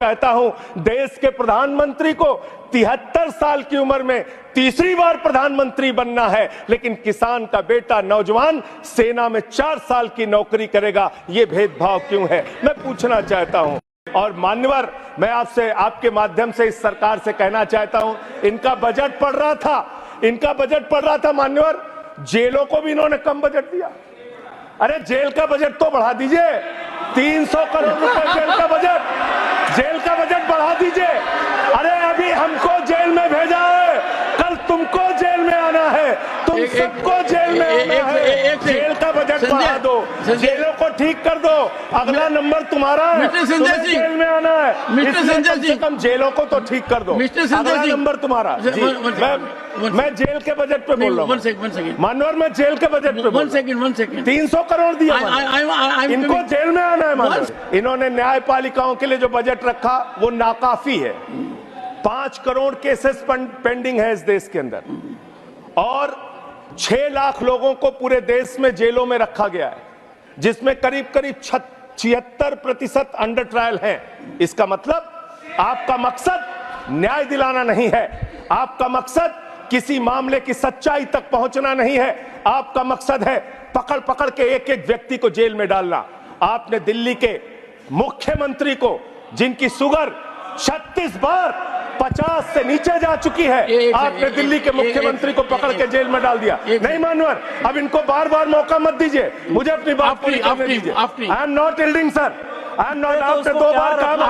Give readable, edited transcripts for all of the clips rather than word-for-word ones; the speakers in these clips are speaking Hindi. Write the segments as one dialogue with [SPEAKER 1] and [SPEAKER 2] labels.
[SPEAKER 1] कहता हूं, देश के प्रधानमंत्री को 73 साल की उम्र में तीसरी बार प्रधानमंत्री बनना है, लेकिन किसान का बेटा नौजवान सेना में 4 साल की नौकरी करेगा। ये भेदभाव क्यों है, मैं पूछना चाहता हूं। और मान्यवर, मैं आपसे आपके माध्यम से इस सरकार से कहना चाहता हूं, इनका बजट पढ़ रहा था मान्यवर, जेलों को भी इन्होंने कम बजट दिया। अरे जेल का बजट तो बढ़ा दीजिए, 300 करोड़ रुपए जेल का बजट बढ़ा दीजिए। अरे अभी हमको जेल में भेजा है, कल तुमको जेल में आना है, तुम सबको जेल में आना है। जेल का बजट बढ़ा दो, जेलों को ठीक कर दो, अगला नंबर तुम्हारा है, तुम्हें जेल में आना है, कम से कम जेलों को तो ठीक कर दो, अगला नंबर तुम्हारा। मैं जेल के बजट पे बोल रहा हूँ मानवर, मैं जेल के बजट पे 300 करोड़ दिया, इनको जेल में आना है मानवर। इन्होंने न्यायपालिकाओं के लिए जो बजट रखा वो नाकाफी है। 5 करोड़ केसेस पेंडिंग है इस देश के अंदर और 6 लाख लोगों को पूरे देश में जेलों में रखा गया है, जिसमें करीब 76% अंडर ट्रायल हैं। इसका मतलब आपका मकसद न्याय दिलाना नहीं है, आपका मकसद किसी मामले की सच्चाई तक पहुंचना नहीं है, आपका मकसद है पकड़ पकड़ के एक एक व्यक्ति को जेल में डालना। आपने दिल्ली के मुख्यमंत्री को, जिनकी शुगर 36 बार 50 से नीचे जा चुकी है, आपने दिल्ली के मुख्यमंत्री को पकड़ के जेल में डाल दिया। नहीं मानवर, अब इनको बार बार मौका मत दीजिए, मुझे अपनी बात पूरी करने दीजिए। I am not yielding sir, I am not. आपने 2 बार काम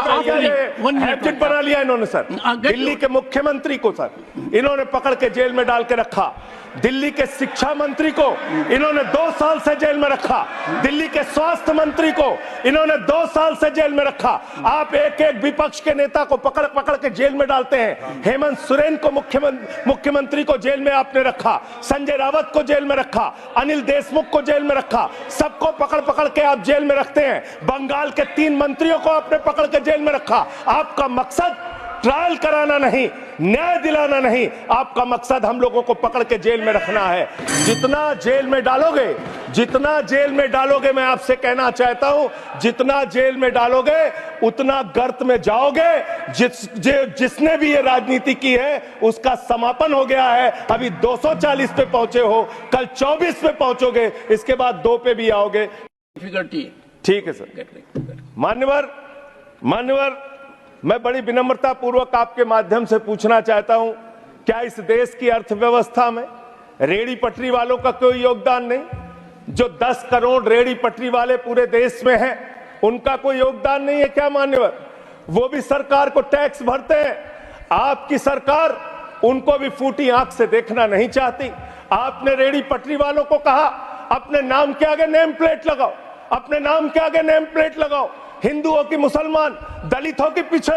[SPEAKER 1] हैबिट बना लिया इन्होंने सर। दिल्ली के मुख्यमंत्री को सर इन्होंने पकड़ के जेल में डाल के रखा, दिल्ली के शिक्षा मंत्री को इन्होंने 2 साल से जेल में रखा, दिल्ली के स्वास्थ्य मंत्री को इन्होंने 2 साल से जेल में रखा। आप एक एक विपक्ष के नेता को पकड़ पकड़ के जेल में डालते हैं। हेमंत सोरेन को मुख्यमंत्री को जेल में आपने रखा, संजय रावत को जेल में रखा, अनिल देशमुख को जेल में रखा, सबको पकड़ पकड़ के आप जेल में रखते हैं। बंगाल के 3 मंत्रियों को आपने पकड़ के जेल में रखा। आपका मकसद ट्रायल कराना नहीं, न्याय दिलाना नहीं, आपका मकसद हम लोगों को पकड़ के जेल में रखना है। जितना जेल में डालोगे, मैं आपसे कहना चाहता हूं, जितना जेल में डालोगे उतना गर्त में जाओगे। जिसने भी ये राजनीति की है उसका समापन हो गया है। अभी 240 पे पहुंचे हो, कल 24 पे पहुंचोगे, इसके बाद 2 पे भी आओगे। ठीक है सर। मान्यवर, मैं बड़ी विनम्रता पूर्वक आपके माध्यम से पूछना चाहता हूं, क्या इस देश की अर्थव्यवस्था में रेहड़ी पटरी वालों का कोई योगदान नहीं? जो 10 करोड़ रेहड़ी पटरी वाले पूरे देश में हैं, उनका कोई योगदान नहीं है क्या मान्यवर? वो भी सरकार को टैक्स भरते हैं। आपकी सरकार उनको भी फूटी आंख से देखना नहीं चाहती। आपने रेहड़ी पटरी वालों को कहा अपने नाम के आगे नेम प्लेट लगाओ, अपने नाम के आगे नेम प्लेट लगाओ। हिंदू हो कि मुसलमान, दलित हो कि पीछे,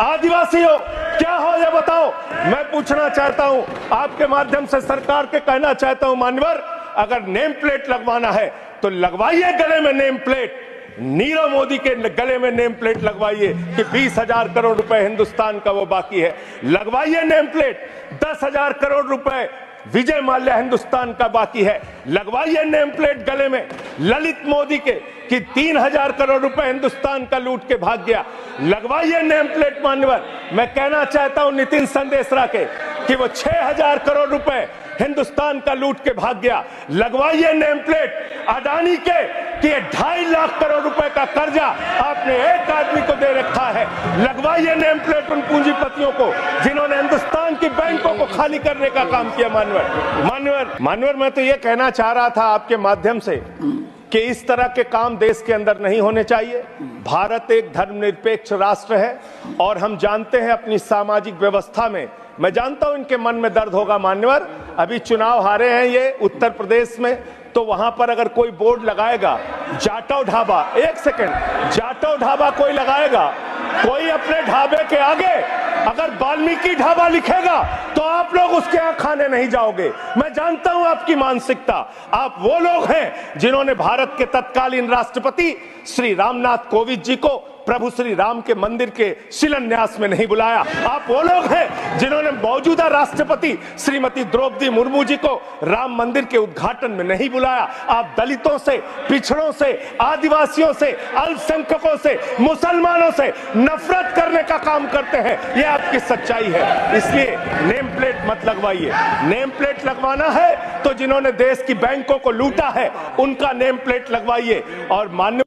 [SPEAKER 1] आदिवासी हो, क्या हो ये बताओ। मैं पूछना चाहता हूं, आपके माध्यम से सरकार के कहना चाहता हूं, मान्यवर, अगर नेम प्लेट लगवाना है तो लगवाइए गले में नेम प्लेट। नीरव मोदी के गले में नेम प्लेट लगवाइए कि 20,000 करोड़ रुपए हिंदुस्तान का वो बाकी है, लगवाइए नेम प्लेट। 10,000 करोड़ रुपए विजय माल्या हिंदुस्तान का बाकी है, लगवाइए नेम प्लेट गले में। ललित मोदी के कि 3,000 करोड़ रुपए हिंदुस्तान का लूट के भाग गया, लगवाइए नेम प्लेट मान्यवर। मैं कहना चाहता हूं नितिन संदेशरा के कि वो 6,000 करोड़ रुपए हिंदुस्तान का लूट के भाग गया, लगवाइए नेम प्लेट। अडानी के कि 2.5 लाख करोड़ रुपए का कर्जा आपने एक आदमी को दे रखा है, लगवाइए नेम प्लेट उन पूंजीपतियों को जिन्होंने हिंदुस्तान की बैंकों को खाली करने का काम किया। मान्यवर, मैं तो ये कहना चाह रहा था आपके माध्यम से कि इस तरह के काम देश के अंदर नहीं होने चाहिए। भारत एक धर्मनिरपेक्ष राष्ट्र है और हम जानते हैं अपनी सामाजिक व्यवस्था में, मैं जानता हूं इनके मन में दर्द होगा मान्यवर, अभी चुनाव हारे हैं ये उत्तर प्रदेश में, तो वहां पर अगर कोई बोर्ड लगाएगा जाटव ढाबा, 1 सेकंड, जाटव ढाबा कोई लगाएगा, कोई अपने ढाबे के आगे अगर वाल्मीकि ढाबा लिखेगा तो आप लोग उसके यहाँ खाने नहीं जाओगे। मैं जानता हूं आपकी मानसिकता। आप वो लोग हैं जिन्होंने भारत के तत्कालीन राष्ट्रपति श्री रामनाथ कोविंद जी को प्रभु श्री राम के मंदिर के शिलान्यास में नहीं बुलाया। आप वो लोग हैं जिन्होंने मौजूदा राष्ट्रपति श्रीमती द्रौपदी मुर्मू जी को राम मंदिर के उद्घाटन में नहीं बुलाया। आप दलितों से, पिछड़ों से, आदिवासियों से, अल्पसंख्यकों से, मुसलमानों से नफरत करने का काम करते हैं। यह आपकी सच्चाई है। इसलिए नेम प्लेट मत लगवाइए। नेम प्लेट लगवाना है तो जिन्होंने देश की बैंकों को लूटा है उनका नेम प्लेट लगवाइए। और मान्य